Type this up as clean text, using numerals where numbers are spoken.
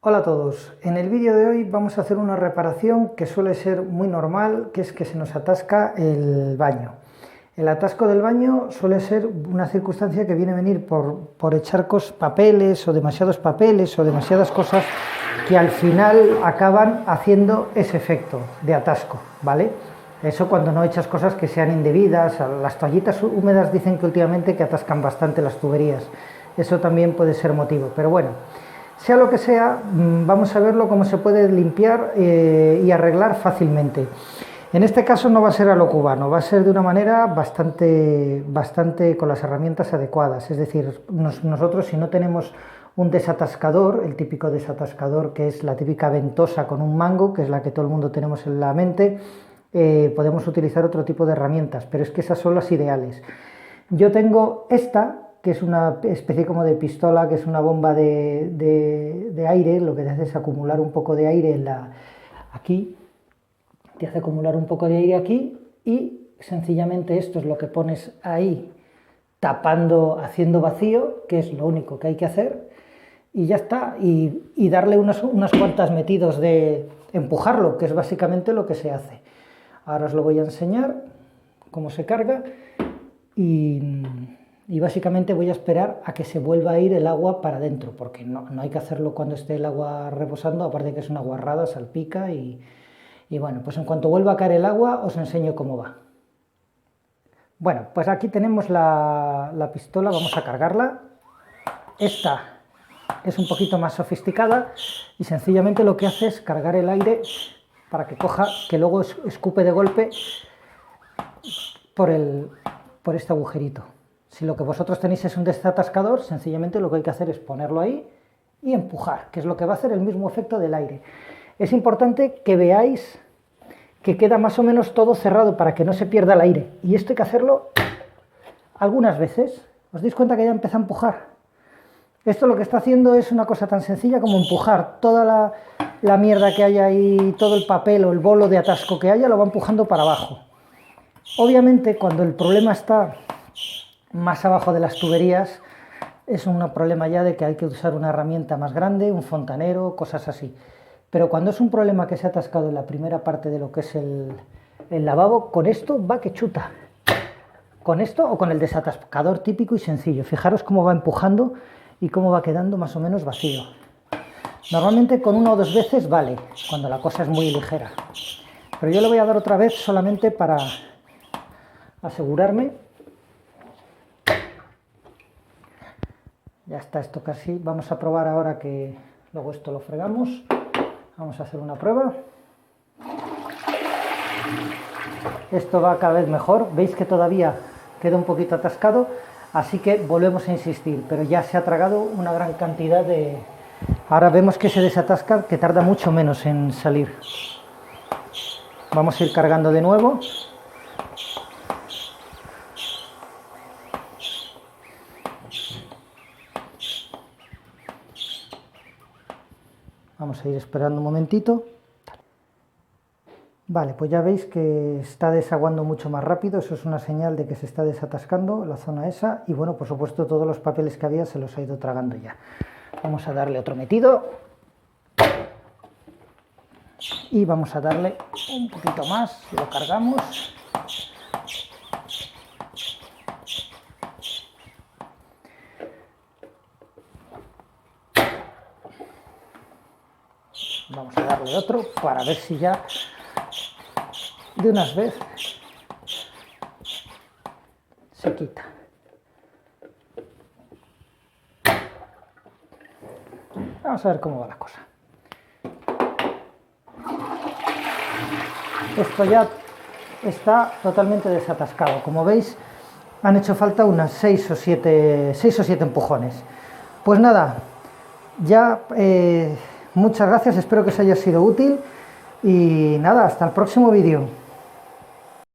Hola a todos, en el vídeo de hoy vamos a hacer una reparación que suele ser muy normal, que es que se nos atasca el baño. El atasco del baño suele ser una circunstancia que viene a venir por echar papeles o demasiadas cosas que al final acaban haciendo ese efecto de atasco, ¿vale? Eso cuando no echas cosas que sean indebidas. Las toallitas húmedas dicen que últimamente que atascan bastante las tuberías, eso también puede ser motivo, pero bueno. Sea lo que sea, vamos a verlo cómo se puede limpiar y arreglar fácilmente. En este caso no va a ser a lo cubano, va a ser de una manera bastante con las herramientas adecuadas. Es decir, nosotros si no tenemos un desatascador, el típico desatascador que es la típica ventosa con un mango, que es la que todo el mundo tenemos en la mente, podemos utilizar otro tipo de herramientas, pero es que esas son las ideales. Yo tengo esta, que es una especie como de pistola, que es una bomba de aire. Lo que te hace es acumular un poco de aire aquí, te hace acumular un poco de aire aquí y sencillamente esto es lo que pones ahí, tapando, haciendo vacío, que es lo único que hay que hacer, y ya está, y darle unas cuantas metidos de empujarlo, que es básicamente lo que se hace. Ahora os lo voy a enseñar cómo se carga y básicamente voy a esperar a que se vuelva a ir el agua para adentro, porque no hay que hacerlo cuando esté el agua reposando, aparte que es una guarrada, salpica y bueno, pues en cuanto vuelva a caer el agua os enseño cómo va. Bueno, pues aquí tenemos la pistola, vamos a cargarla. Esta es un poquito más sofisticada y sencillamente lo que hace es cargar el aire para que coja, que luego escupe de golpe por este agujerito. Si lo que vosotros tenéis es un desatascador, sencillamente lo que hay que hacer es ponerlo ahí y empujar, que es lo que va a hacer el mismo efecto del aire. Es importante que veáis que queda más o menos todo cerrado para que no se pierda el aire. Y esto hay que hacerlo algunas veces. ¿Os dais cuenta que ya empieza a empujar? Esto lo que está haciendo es una cosa tan sencilla como empujar toda la mierda que haya ahí, todo el papel o el bolo de atasco que haya, lo va empujando para abajo. Obviamente, cuando el problema está más abajo de las tuberías, es un problema ya de que hay que usar una herramienta más grande, un fontanero, cosas así. Pero cuando es un problema que se ha atascado en la primera parte de lo que es el lavabo, con esto va que chuta. Con esto o con el desatascador típico y sencillo. Fijaros cómo va empujando y cómo va quedando más o menos vacío. Normalmente con una o dos veces vale, cuando la cosa es muy ligera. Pero yo le voy a dar otra vez solamente para asegurarme. Ya está esto casi. Vamos a probar ahora que luego esto lo fregamos. Vamos a hacer una prueba. Esto va cada vez mejor. Veis que todavía queda un poquito atascado, así que volvemos a insistir, pero ya se ha tragado una gran cantidad de... Ahora vemos que se desatasca, que tarda mucho menos en salir. Vamos a ir cargando de nuevo. Vamos a ir esperando un momentito. Vale, pues ya veis que está desaguando mucho más rápido, eso es una señal de que se está desatascando la zona esa y bueno, por supuesto todos los papeles que había se los ha ido tragando ya. Vamos a darle otro metido y vamos a darle un poquito más, lo cargamos. Vamos a darle otro para ver si ya de unas veces se quita. Vamos a ver cómo va la cosa. Esto ya está totalmente desatascado. Como veis, han hecho falta unas 6 o 7 empujones. Pues nada, ya muchas gracias, espero que os haya sido útil y nada, hasta el próximo vídeo.